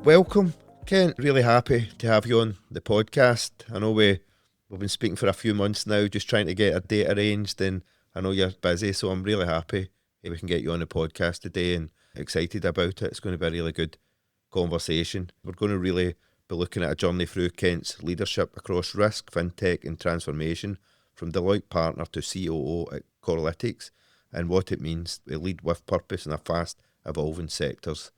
Welcome, Kent. Really happy to have you on the podcast. I know we've been speaking for a few months now, just trying to get a date arranged, and I know you're busy, so I'm really happy we can get you on the podcast today and excited about it. It's going to be a really good conversation. We're going to really be looking at a journey through Kent's leadership across risk, FinTech and transformation, from Deloitte Partner to COO at Corlytics, and what it means to lead with purpose in a fast evolving sectors.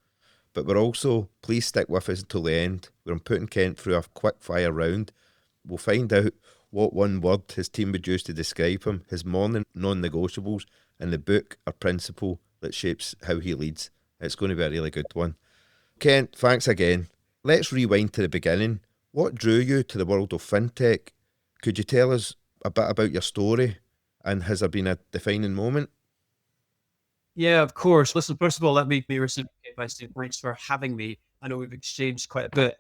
But we're also, please stick with us until the end. We're putting Kent through a quick fire round. We'll find out what one word his team would use to describe him, his morning non-negotiables, and the book or principle that shapes how he leads. It's going to be a really good one. Kent, thanks again. Let's rewind to the beginning. What drew you to the world of FinTech? Could you tell us a bit about your story, and has there been a defining moment? Yeah, of course. Listen, first of all, let me reciprocate by saying thanks for having me. I know we've exchanged quite a bit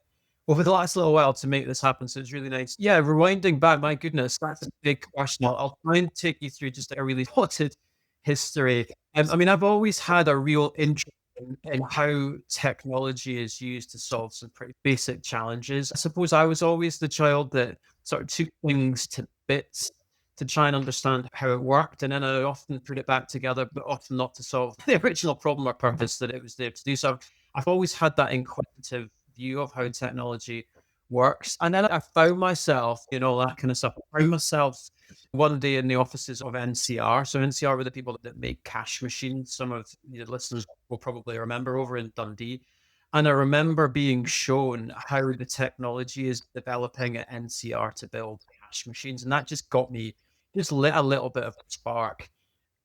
over the last little while to make this happen, so it's really nice. Yeah, rewinding back, my goodness, that's a big question. I'll try and take you through just a really potted history. I mean, I've always had a real interest in how technology is used to solve some pretty basic challenges. I suppose I was always the child that sort of took things to bits to try and understand how it worked. And then I often put it back together, but often not to solve the original problem or purpose that it was there to do. So I've always had that inquisitive view of how technology works. And then I found myself, that kind of stuff. I found myself one day in the offices of NCR. So NCR were the people that make cash machines. Some of the listeners will probably remember over in Dundee. And I remember being shown how the technology is developing at NCR to build cash machines. And that just got me, just lit a little bit of a spark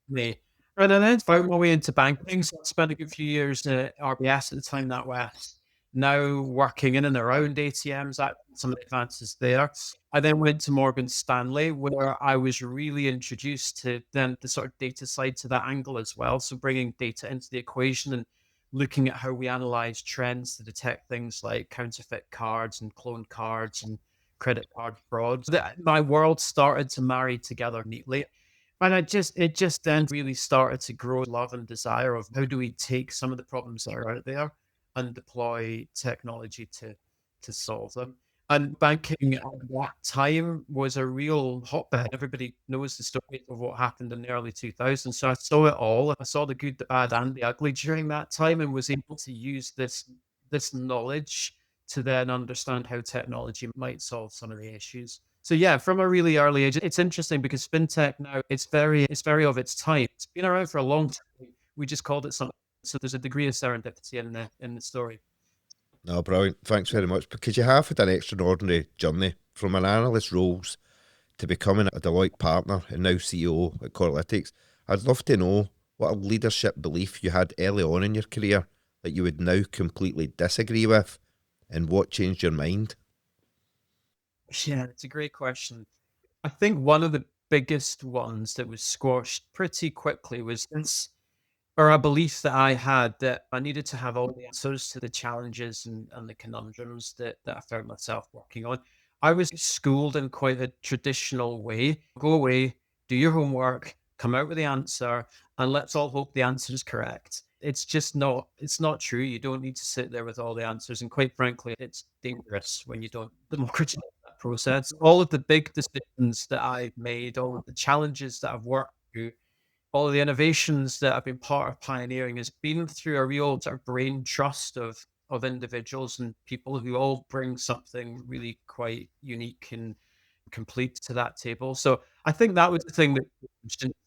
in me. And then found my way into banking. So I spent a good few years at RBS at the time, NatWest. Now working in and around ATMs, some of the advances there. I then went to Morgan Stanley, where I was really introduced to then the sort of data side to that angle as well. So bringing data into the equation and looking at how we analyze trends to detect things like counterfeit cards and cloned cards and credit card fraud. My world started to marry together neatly. And it just then really started to grow love and desire of how do we take some of the problems that are out there and deploy technology to solve them. And banking at that time was a real hotbed. Everybody knows the story of what happened in the early 2000s. So I saw it all. I saw the good, the bad, and the ugly during that time, and was able to use this knowledge to then understand how technology might solve some of the issues. So yeah, from a really early age, it's interesting because fintech now it's very of its time. It's been around for a long time. We just called it something. So there's a degree of serendipity in the story. No, brilliant. Thanks very much. Because you have had an extraordinary journey from an analyst roles to becoming a Deloitte partner and now CEO at Corlytics. I'd love to know what a leadership belief you had early on in your career that you would now completely disagree with, and what changed your mind. Yeah, it's a great question. I think one of the biggest ones that was squashed pretty quickly was this, or a belief that I had that I needed to have all the answers to the challenges and the conundrums that I found myself working on. I was schooled in quite a traditional way. Go away, do your homework, come out with the answer, and let's all hope the answer is correct. It's not true. You don't need to sit there with all the answers. And quite frankly, it's dangerous when you don't democratize that process. All of the big decisions that I've made, all of the challenges that I've worked through, all of the innovations that I've been part of pioneering has been through a real sort of brain trust of individuals and people who all bring something really quite unique and complete to that table. So I think that was the thing that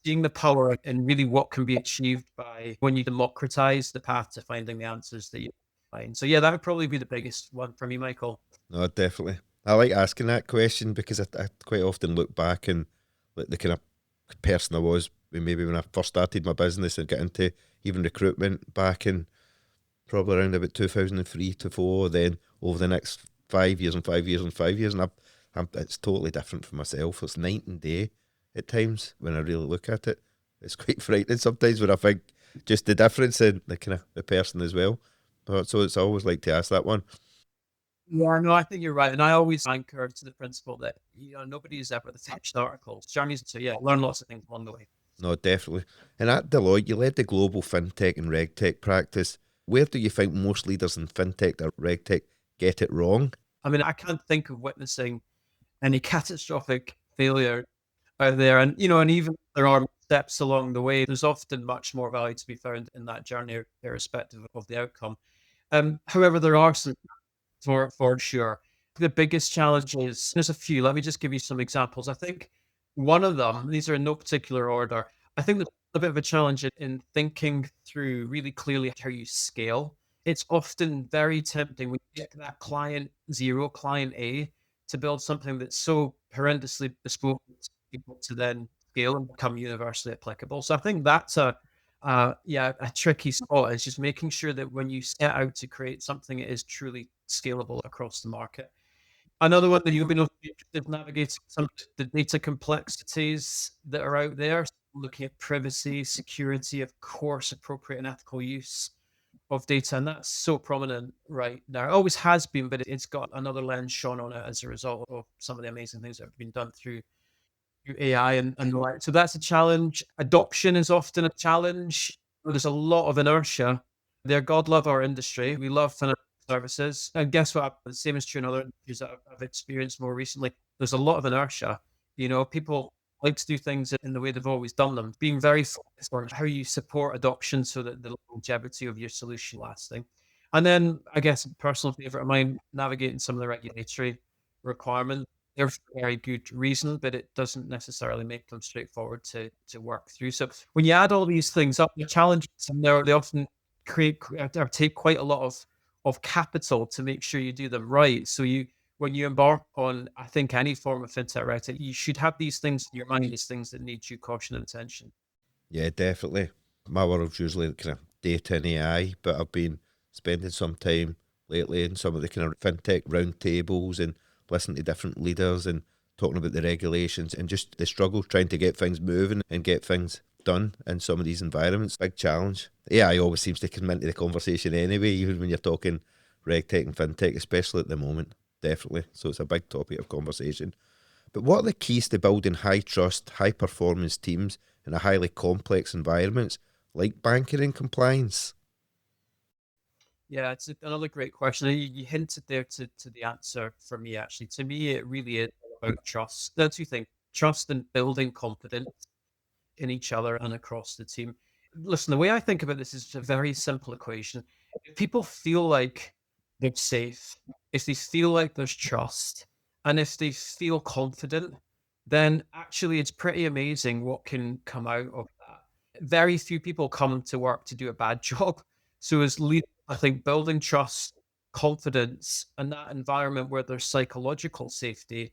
seeing the power and really what can be achieved by when you democratize the path to finding the answers that you find. So yeah, that would probably be the biggest one for me, Michael. No, definitely. I like asking that question because I quite often look back and like the kind of person I was maybe when I first started my business and got into even recruitment back in probably around about 2003 to 4, then over the next 5 years and 5 years and 5 years, and it's totally different for myself. It's night and day at times when I really look at it. It's quite frightening sometimes when I think just the difference in the kind of the person as well. So it's always like to ask that one. Yeah, no, I think you're right. And I always anchor to the principle that, nobody's ever the finished article. Journeys, so yeah, learn lots of things along the way. No, definitely. And at Deloitte, you led the global FinTech and RegTech practice. Where do you think most leaders in FinTech or RegTech get it wrong? I mean, I can't think of witnessing any catastrophic failure out there. And, and even if there are steps along the way, there's often much more value to be found in that journey, irrespective of the outcome. However, there are some for sure. The biggest challenge is there's a few. Let me just give you some examples. I think one of them, these are in no particular order. I think there's a bit of a challenge in thinking through really clearly how you scale. It's often very tempting when you get that client zero, client A, to build something that's so horrendously bespoke to people to then scale and become universally applicable. So I think that's a tricky spot is just making sure that when you set out to create something, it is truly scalable across the market. Another one that you've been interested in navigating some of the data complexities that are out there, looking at privacy, security, of course, appropriate and ethical use of data. And that's so prominent right now. It always has been, but it's got another lens shone on it as a result of some of the amazing things that have been done through AI and the like. So that's a challenge. Adoption is often a challenge. There's a lot of inertia. God love our industry. We love financial services. And guess what? The same is true in other industries that I've experienced more recently. There's a lot of inertia. People like to do things in the way they've always done them. Being very focused on how you support adoption so that the longevity of your solution lasting. And then I guess a personal favorite of mine, navigating some of the regulatory requirements. They're for very good reason, but it doesn't necessarily make them straightforward to work through. So when you add all these things up, the challenges, and they often create or take quite a lot of capital to make sure you do them right. So when you embark on, I think, any form of fintech, right, you should have these things in your mind, these things that need due caution and attention. Yeah, definitely. My world's usually kind of data and AI, but I've been spending some time lately in some of the kind of fintech roundtables and listening to different leaders and talking about the regulations and just the struggle trying to get things moving and get things done in some of these environments. Big challenge. AI always seems to come into the conversation anyway, even when you're talking RegTech and FinTech, especially at the moment. Definitely. So it's a big topic of conversation. But what are the keys to building high trust, high performance teams in a highly complex environments like banking and compliance? Yeah, it's another great question. And you hinted there to the answer for me, actually. To me, it really is about trust. There are two things: trust and building confidence in each other and across the team. Listen, the way I think about this is a very simple equation. If people feel like they're safe, if they feel like there's trust, and if they feel confident, then actually it's pretty amazing what can come out of that. Very few people come to work to do a bad job. So as leaders, I think building trust, confidence, and that environment where there's psychological safety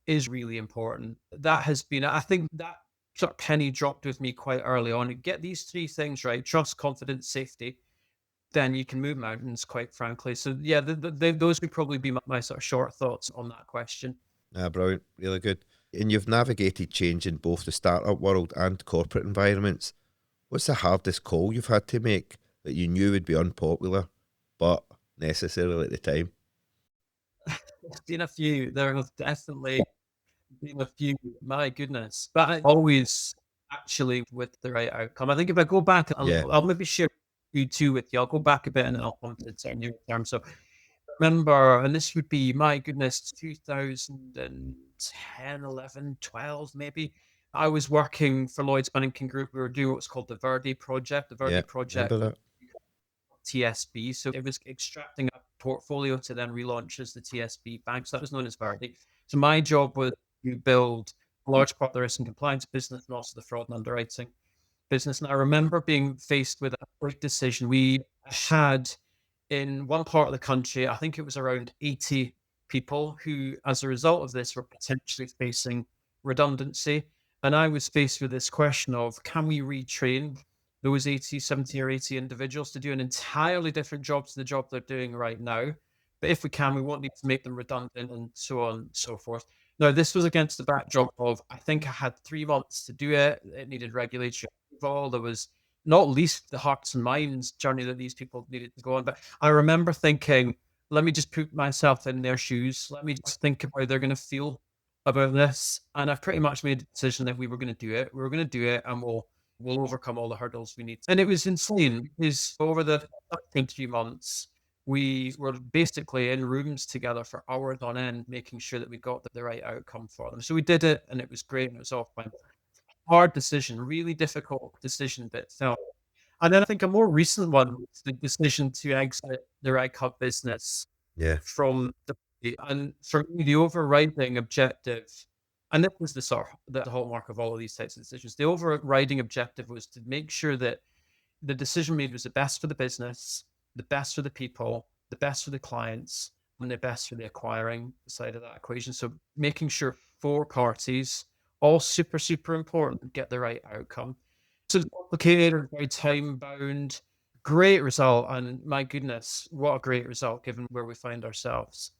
is really important. That has been, I think that sort of penny dropped with me quite early on. You get these three things right: trust, confidence, safety, then you can move mountains, quite frankly. So yeah, those would probably be my sort of short thoughts on that question. Ah, brilliant. Really good. And you've navigated change in both the startup world and corporate environments. What's the hardest call you've had to make that you knew would be unpopular, but necessary at the time? There's been a few. There have definitely been a few. My goodness, but I always actually with the right outcome. I think if I go back, Yeah, I'll maybe share you two with you. I'll go back a bit and then I'll come to the new term. So remember, and this would be, my goodness, 2010, 11, 12, maybe. I was working for Lloyd's Banking Group. We were doing what's called the Verdi project. The Verdi yeah. project Remember was that? TSB. So it was extracting a portfolio to then relaunch as the TSB bank. So that was known as Verdi. So my job was to build a large part of the risk and compliance business and also the fraud and underwriting business. And I remember being faced with a big decision. We had in one part of the country, I think it was around 80 people who, as a result of this, were potentially facing redundancy. And I was faced with this question of, can we retrain those 80, 70 or 80 individuals to do an entirely different job to the job they're doing right now? But if we can, we won't need to make them redundant and so on and so forth. Now, this was against the backdrop of, I think I had 3 months to do it. It needed regulatory approval. There was not least the hearts and minds journey that these people needed to go on. But I remember thinking, let me just put myself in their shoes. Let me just think of how they're going to feel about this. And I've pretty much made a decision that we were going to do it. We were going to do it, and we'll overcome all the hurdles we need. And it was insane because over the I think 3 months, we were basically in rooms together for hours on end, making sure that we got the right outcome for them. So we did it, and it was great, and it was all fine. Hard decision, really difficult decision, but so. And then I think a more recent one was the decision to exit the RegHub business Yeah. from and for me, the overriding objective, and this was the sort of the hallmark of all of these types of decisions. The overriding objective was to make sure that the decision made was the best for the business, the best for the people, the best for the clients, and the best for the acquiring side of that equation. So making sure 4 parties, all super, super important, get the right outcome. So it's complicated, very time bound, great result. And my goodness, what a great result given where we find ourselves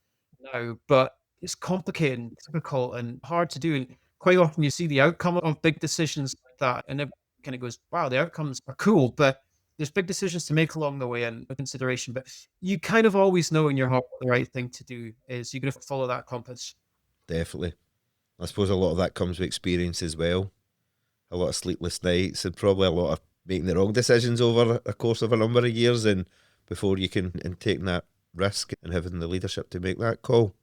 now. But it's complicated and difficult and hard to do. And quite often you see the outcome of big decisions like that, and everyone kind of goes, wow, the outcomes are cool, but there's big decisions to make along the way and consideration. But you kind of always know in your heart what the right thing to do is. You're going to follow that compass. Definitely. I suppose a lot of that comes with experience as well. A lot of sleepless nights and probably a lot of making the wrong decisions over a course of a number of years, and before you can and taking that risk and having the leadership to make that call.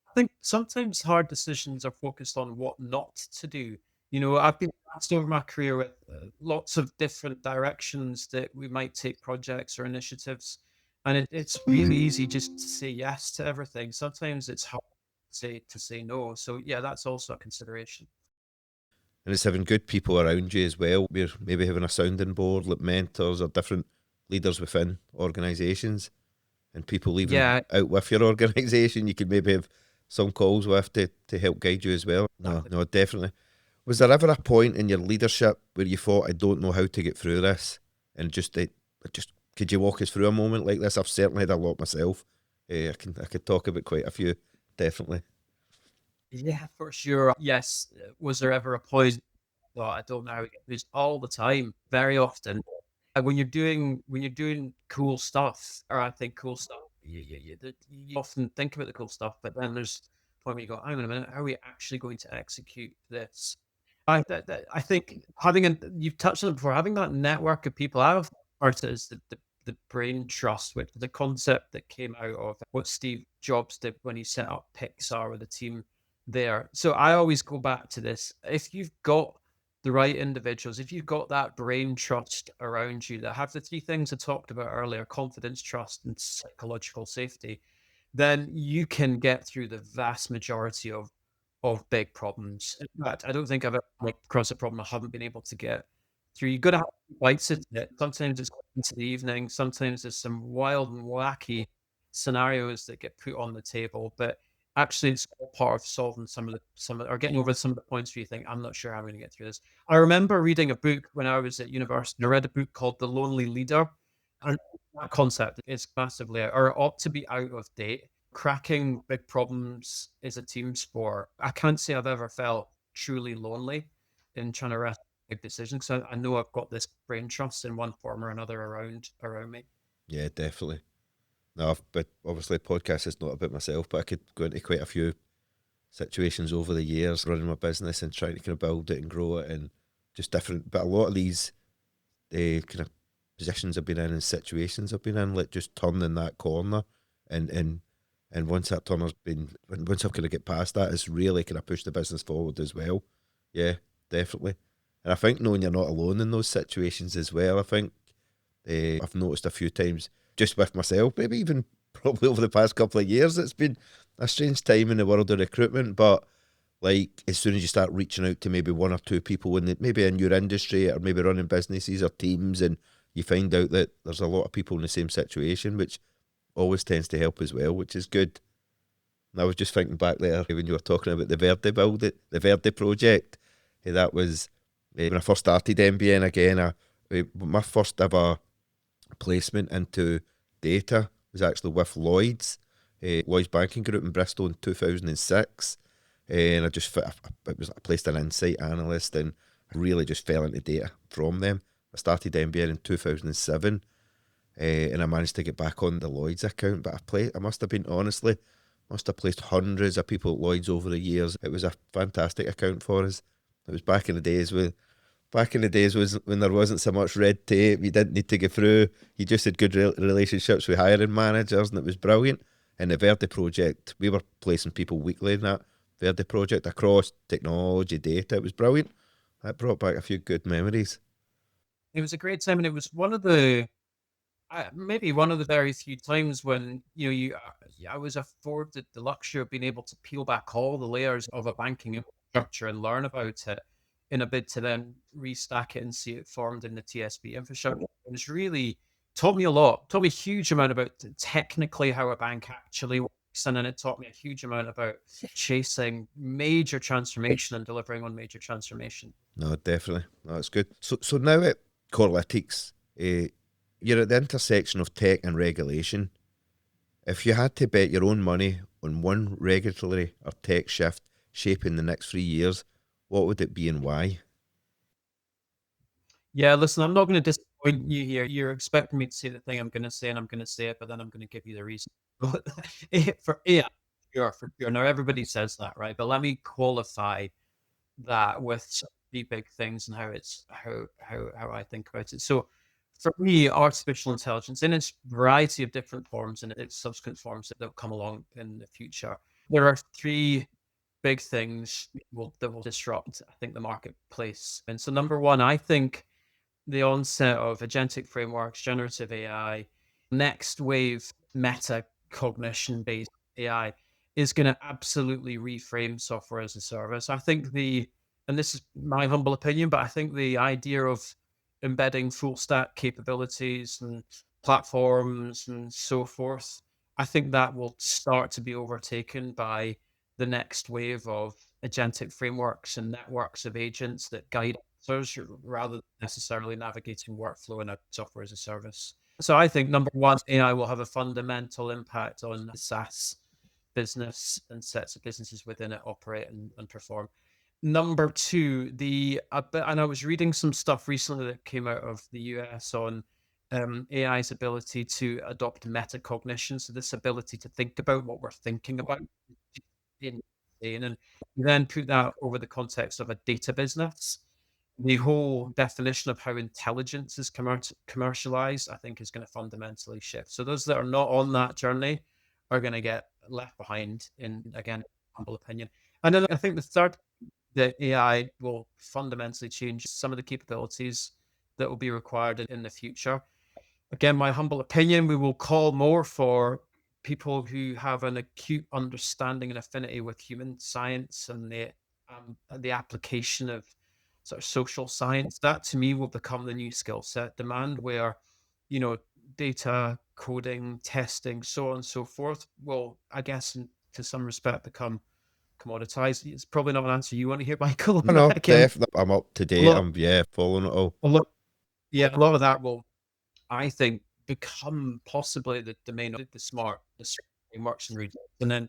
I think sometimes hard decisions are focused on what not to do. I've been asked over my career with lots of different directions that we might take projects or initiatives. And it's really easy just to say yes to everything. Sometimes it's hard to say no. So, yeah, that's also a consideration. And it's having good people around you as well. We're maybe having a sounding board like mentors or different leaders within organisations, and people even Yeah, out with your organisation. You could maybe have some calls with to help guide you as well. No, exactly. no, definitely. Was there ever a point in your leadership where you thought, I don't know how to get through this? And just could you walk us through a moment like this? I've certainly had a lot myself. I could talk about quite a few, definitely. Yeah, for sure. Yes. Was there ever a point? Well, I don't know. It's all the time, very often. And when you're doing cool stuff, or I think cool stuff, you often think about the cool stuff, but then there's a point where you go, hang on a minute, how are we actually going to execute this? I think you've touched on it before, having that network of people. I've heard it as the brain trust, which is a concept that came out of what Steve Jobs did when he set up Pixar with a team there. So I always go back to this. If you've got the right individuals, if you've got that brain trust around you that have the 3 things I talked about earlier, confidence, trust, and psychological safety, then you can get through the vast majority of big problems. In fact, I don't think I've ever come across a problem I haven't been able to get through. You've got to have bites at it. Sometimes it's into the evening, sometimes there's some wild and wacky scenarios that get put on the table, but actually it's all part of solving or getting over some of the points where you think, I'm not sure how I'm going to get through this. I remember reading a book when I was at university. I read a book called The Lonely Leader, and that concept is massively or ought to be out of date. Cracking big problems is a team sport. I can't say I've ever felt truly lonely in trying to wrestle big decisions. So I know I've got this brain trust in one form or another around me. Yeah, definitely. No, but obviously, podcast is not about myself, but I could go into quite a few situations over the years running my business and trying to kind of build it and grow it and just different. But a lot of these kind of positions I've been in and situations I've been in, like just turning that corner and once that turner's been, once I've kind of get past that, it's really kind of pushed the business forward as well. Yeah, definitely. And I think knowing you're not alone in those situations as well, I think I've noticed a few times just with myself, maybe even probably over the past couple of years, it's been a strange time in the world of recruitment. But like as soon as you start reaching out to maybe one or two people maybe in your industry or maybe running businesses or teams, and you find out that there's a lot of people in the same situation, which always tends to help as well, which is good. And I was just thinking back there when you were talking about the Verde project. That was when I first started MBN again. My first ever placement into data was actually with Lloyd's Banking Group in Bristol in 2006. And I placed an insight analyst and I really just fell into data from them. I started MBN in 2007 and I managed to get back on the Lloyd's account. But I must have placed hundreds of people at Lloyd's over the years. It was a fantastic account for us. It was back in the days with Back in the days was when there wasn't so much red tape, you didn't need to go through. You just had good relationships with hiring managers, and it was brilliant. And the Verde project, we were placing people weekly in that Verde project across technology, data. It was brilliant. That brought back a few good memories. It was a great time, and it was one of the maybe one of the very few times when I was afforded the luxury of being able to peel back all the layers of a banking infrastructure and learn about it in a bid to then restack it and see it formed in the TSB infrastructure. It was really taught me a lot, taught me a huge amount about technically how a bank actually works, and then it taught me a huge amount about chasing major transformation and delivering on major transformation. No, definitely. No, that's good. So now at Corlytics, you're at the intersection of tech and regulation. If you had to bet your own money on one regulatory or tech shift shaping the next 3 years, what would it be and why? Yeah, listen, I'm not going to disappoint you here. You're expecting me to say the thing I'm going to say, and I'm going to say it, but then I'm going to give you the reason. For yeah, sure, for sure. Now everybody says that, right? But let me qualify that with some pretty big things and how I think about it. So, for me, artificial intelligence in its variety of different forms and its subsequent forms that will come along in the future, there are three big things that will disrupt, I think, the marketplace. And so, number one, I think the onset of agentic frameworks, generative AI, next wave meta cognition based AI is going to absolutely reframe software as a service. I think and this is my humble opinion, but I think the idea of embedding full stack capabilities and platforms and so forth, I think that will start to be overtaken by the next wave of agentic frameworks and networks of agents that guide users rather than necessarily navigating workflow in a software as a service. So I think number one, AI will have a fundamental impact on the SaaS business and sets of businesses within it operate and perform. Number two, and I was reading some stuff recently that came out of the US on AI's ability to adopt metacognition, so this ability to think about what we're thinking about, and then put that over the context of a data business. The whole definition of how intelligence is commercialized, I think, is going to fundamentally shift. So those that are not on that journey are going to get left behind, in, again, humble opinion. And then I think the third, that AI will fundamentally change some of the capabilities that will be required in the future. Again, my humble opinion, we will call more for people who have an acute understanding and affinity with human science and the application of sort of social science. That to me will become the new skill set demand, where data, coding, testing, so on and so forth will, I guess, to some respect, become commoditized. It's probably not an answer you want to hear, Michael. Oh, no, Again, definitely. I'm up to a date. lot, I'm, following it all. a lot, yeah, a lot of that will, I think, become possibly the domain of the smart frameworks and regions. And then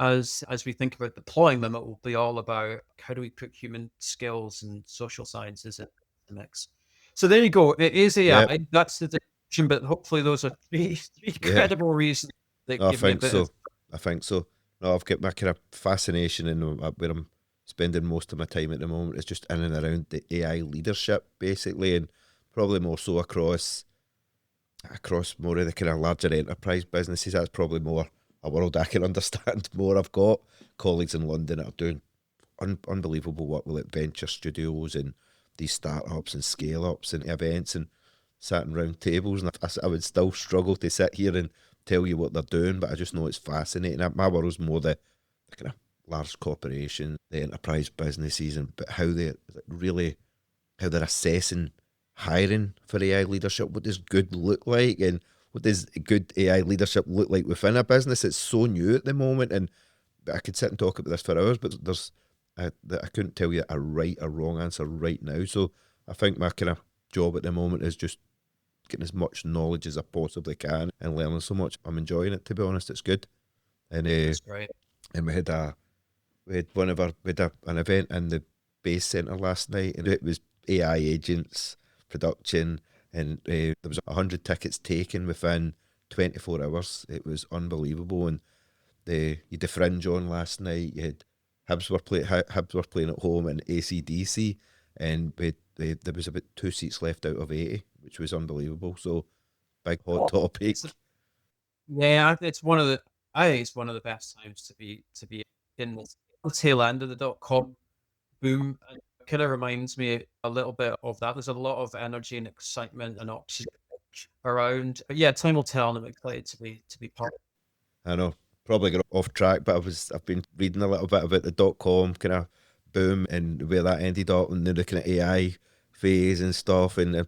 as we think about deploying them, it will be all about how do we put human skills and social sciences in the mix. So there you go. It is Yeah, AI. That's the decision, but hopefully those are three yeah. credible reasons that No, I give me a think bit of so. I think so. No, I've got my kind of fascination in where I'm spending most of my time at the moment is just in and around the AI leadership, basically, and probably more so across more of the kind of larger enterprise businesses. That's probably more a world I can understand more. I've got colleagues in London that are doing unbelievable work with like venture studios and these startups and scale ups and events and sat in round tables. And I would still struggle to sit here and tell you what they're doing, but I just know it's fascinating. My world's more the kind of large corporations, the enterprise businesses, and but how they really how they're assessing hiring for AI leadership. What does good look like, and what does good AI leadership look like within a business? It's so new at the moment, and I could sit and talk about this for hours, but I couldn't tell you a right or wrong answer right now. So I think my kind of job at the moment is just getting as much knowledge as I possibly can and learning so much. I'm enjoying it, to be honest. It's good. And that's great. and we had an event in the base centre last night, and it was AI agents, production, and there was 100 tickets taken within 24 hours. It was unbelievable, and you had the Fringe on last night. You had Hibs were playing at home in ACDC, and we had there was about 2 seats left out of 80, which was unbelievable. So big hot topic. Yeah, it's one of the. I think it's one of the best times to be in the tail end of the .com boom. And it kind of reminds me a little bit of that. There's a lot of energy and excitement and oxygen around. But yeah, time will tell, and I'm excited to be part. I know, probably got off track, but I've been reading a little bit about the .com kind of boom and where that ended up, and the kind of AI phase and stuff. And I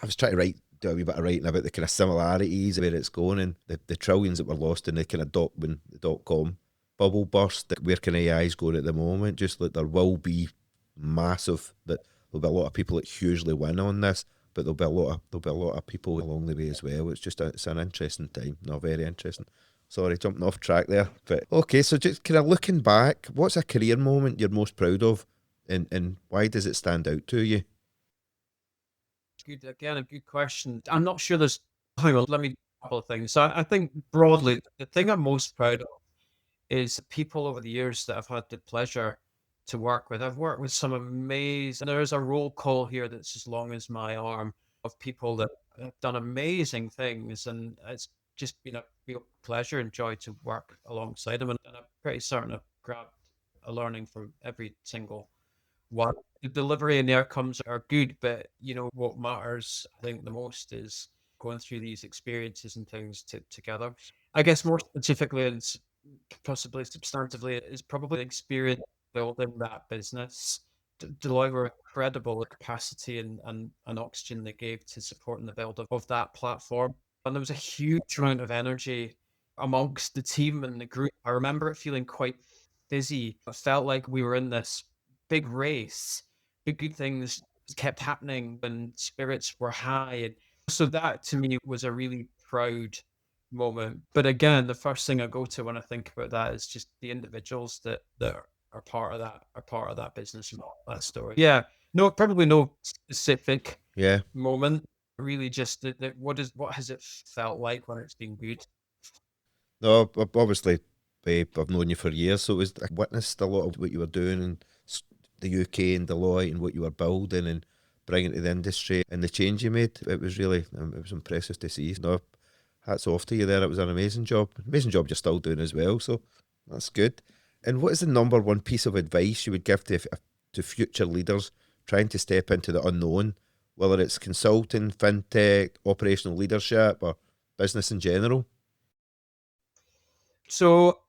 was trying to do a wee bit of writing about the kind of similarities where it's going, and the trillions that were lost in the kind of when the .com bubble burst. Where kind of AI is going at the moment, just like there will be massive that there'll be a lot of people that hugely win on this, but there'll be a lot of people along the way as well. It's an interesting time, not very interesting. Sorry, jumping off track there, but okay. So just kind of looking back, what's a career moment you're most proud of, and why does it stand out to you? Good again, a good question. I'm not sure there's. Hang on, let me a couple of things. So I think broadly, the thing I'm most proud of is people over the years that I've had the pleasure to work with. I've worked with some amazing. There's a roll call here that's as long as my arm of people that have done amazing things, and it's just been a real pleasure and joy to work alongside them. And I'm pretty certain I've grabbed a learning from every single one. The delivery and the outcomes are good, but what matters, I think, the most is going through these experiences and things together. I guess more specifically, and possibly substantively, is probably the experience building that business. Deloitte were incredible at capacity and oxygen they gave to supporting the build of that platform. And there was a huge amount of energy amongst the team and the group. I remember it feeling quite busy. It felt like we were in this big race. Big good things kept happening and spirits were high. And so that to me was a really proud moment. But again, the first thing I go to when I think about that is just the individuals that are part of that business and that story. Yeah. No, probably no specific Yeah. moment. Really just what has it felt like when it's been good? No, obviously, I've known you for years, so I witnessed a lot of what you were doing in the UK and Deloitte and what you were building and bringing to the industry and the change you made. It was really, it was impressive to see. No, hats off to you there. It was an amazing job. Amazing job you're still doing as well, so that's good. And what is the number one piece of advice you would give to future leaders trying to step into the unknown, whether it's consulting, fintech, operational leadership, or business in general? So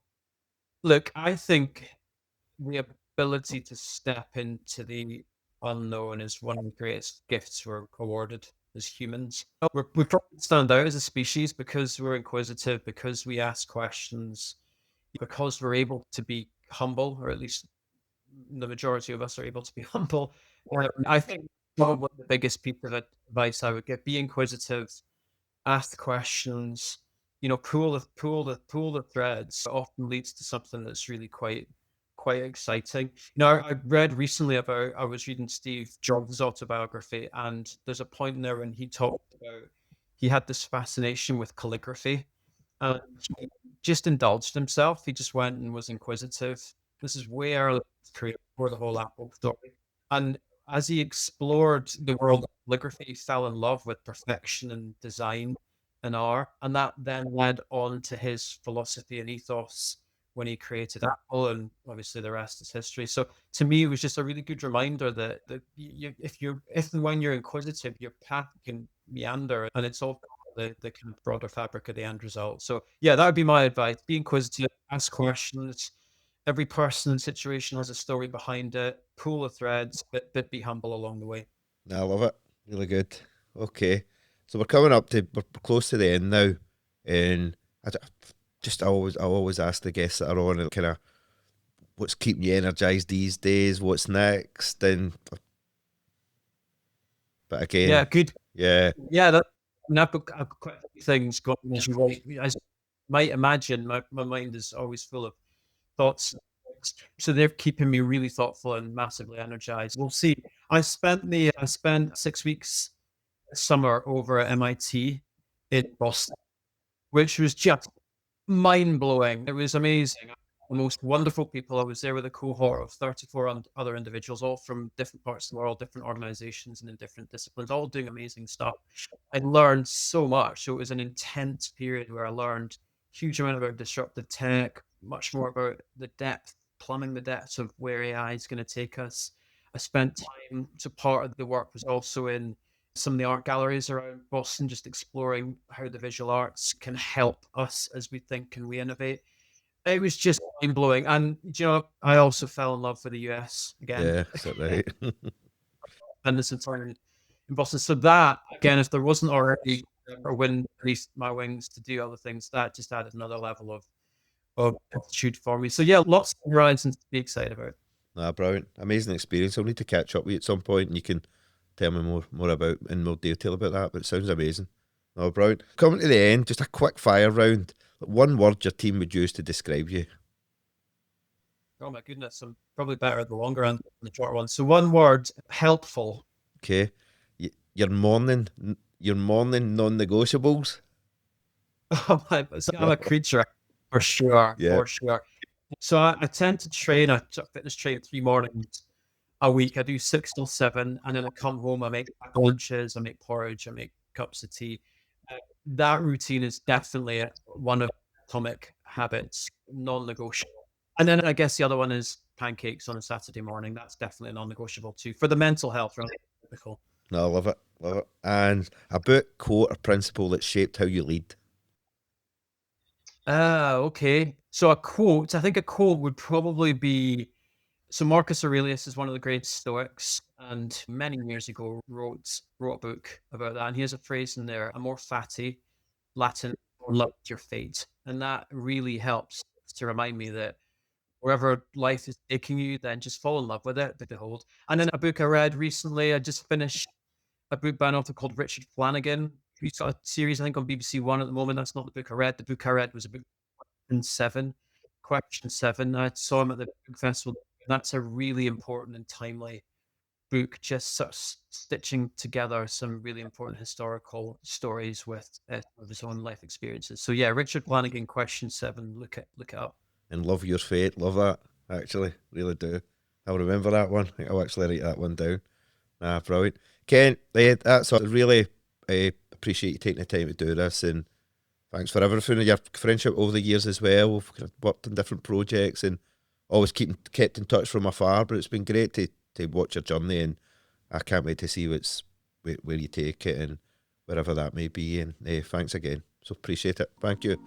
look, I think the ability to step into the unknown is one of the greatest gifts we're awarded as humans. We probably stand out as a species because we're inquisitive, because we ask questions, because we're able to be humble, or at least the majority of us are able to be humble. I think probably the biggest piece of advice I would give: be inquisitive, ask questions, pull the threads. It often leads to something that's really quite exciting. I read recently about I was reading Steve Jobs' autobiography, and there's a point in there when he talked about he had this fascination with calligraphy, and he just indulged himself. He just went and was inquisitive. This is way early in his career before the whole Apple story. And as he explored the world of calligraphy, he fell in love with perfection and design and art. And that then led on to his philosophy and ethos when he created Apple. And obviously the rest is history. So to me, it was just a really good reminder that if and when you're inquisitive, your path can meander, and it's all the kind of broader fabric of the end result. So yeah, that would be my advice: be inquisitive, ask questions. Every person and situation has a story behind it. Pull the threads, but be humble along the way. I love it. Really good. Okay. So we're close to the end now. And I always ask the guests that are on kind of what's keeping you energized these days, what's next. But Yeah, again, good. yeah, Yeah, I've got quite a few things going as you as you might imagine. My mind is always full of thoughts. So they're keeping me really thoughtful and massively energized. We'll see. I spent 6 weeks summer over at MIT in Boston, which was just mind blowing. It was amazing. the most wonderful people. I was there with a cohort of 34 other individuals, all from different parts of the world, different organizations and in different disciplines, all doing amazing stuff. I learned so much. So it was an intense period where I learned a huge amount about disruptive tech, much more about the depth, plumbing the depths of where AI is going to take us. I spent time, so part of the work was also in some of the art galleries around Boston, just exploring how the visual arts can help us as we think and we innovate. It was just mind blowing. And, I also fell in love with the US again. Yeah, is that right? And this entire in Boston. So that, again, if there wasn't already or wind beneath my wings to do other things, that just added another level of attitude for me. So yeah, lots of horizons to be excited about. Brilliant. Amazing experience. I'll need to catch up with you at some point and you can tell me more about in more detail about that, but it sounds amazing. Brilliant. Coming to the end, just a quick fire round. One word your team would use to describe you. Oh my goodness, I'm probably better at the longer end than the short one. So one word, helpful. Okay. Your morning non-negotiables. I'm a creature for sure, Yeah. for sure. So I tend to train, I fitness train 3 mornings a week. I do 6 till 7, and then I come home, I make lunches, I make porridge, I make cups of tea. That routine is definitely one of atomic habits, non-negotiable. And then I guess the other one is pancakes on a Saturday morning. That's definitely non-negotiable too, for the mental health. Right? No, I love it. Love it. And a book, quote, or principle that shaped how you lead. Okay. So I think a quote would probably be, so Marcus Aurelius is one of the great Stoics, and many years ago wrote a book about that. And he has a phrase in there, amor fati, Latin, or love your fate. And that really helps to remind me that wherever life is taking you, then just fall in love with it, behold. And then a book I read recently, I just finished a book by an author called Richard Flanagan. He's got a series, I think, on BBC One at the moment. That's not the book I read. The book I read was a book Question 7. I saw him at the book festival. That's a really important and timely book, just sort of stitching together some really important historical stories with of his own life experiences. So yeah, Richard Flanagan, Question 7. Look it up. And love your fate. Love that. Actually, really do. I'll remember that one. I think I'll actually write that one down. Brilliant. Kent, that's all. Really appreciate you taking the time to do this, and thanks for everything. Your friendship over the years as well. We've kind of worked on different projects and always kept in touch from afar, but it's been great to watch your journey, and I can't wait to see where you take it and wherever that may be. And thanks again. So appreciate it. Thank you.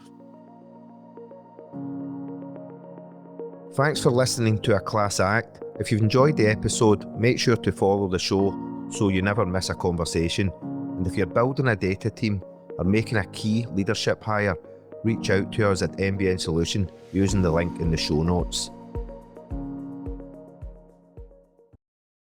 Thanks for listening to A Class Act. If you've enjoyed the episode, make sure to follow the show so you never miss a conversation. And if you're building a data team or making a key leadership hire, reach out to us at MBN Solution using the link in the show notes.